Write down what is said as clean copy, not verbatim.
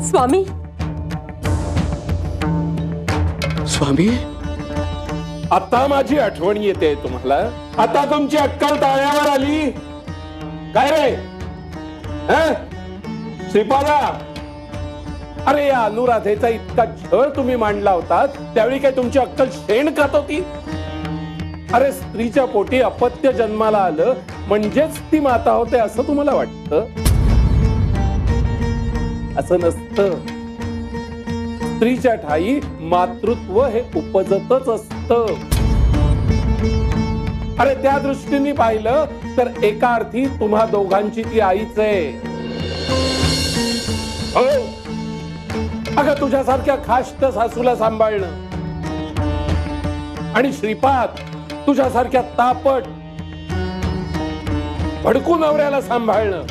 स्वामी, स्वामी, आता माझी आठवण येते तुम्हाला. आता तुमची अक्कल ताळ्यावर आली काय रे? श्रीपादा, अरे या अनुराधेचा इतका छळ तुम्ही मांडला होता त्यावेळी काय तुमची अक्कल शेण खात होती? अरे स्त्रीच्या पोटी अपत्य जन्माला आलं म्हणजेच ती माता होते असं तुम्हाला वाटतं? असं नसतं. स्त्रीच्या ठाई मातृत्व हे उपजतच असतं. अरे त्या दृष्टीने पाहिलं तर एका अर्थी तुम्हा दोघांची ती आईच आहे. हो, अगं तुझ्यासारख्या खाष्ट सासूला सांभाळणं आणि श्रीपाद तुझ्यासारख्या तापट भडकू नवऱ्याला सांभाळणं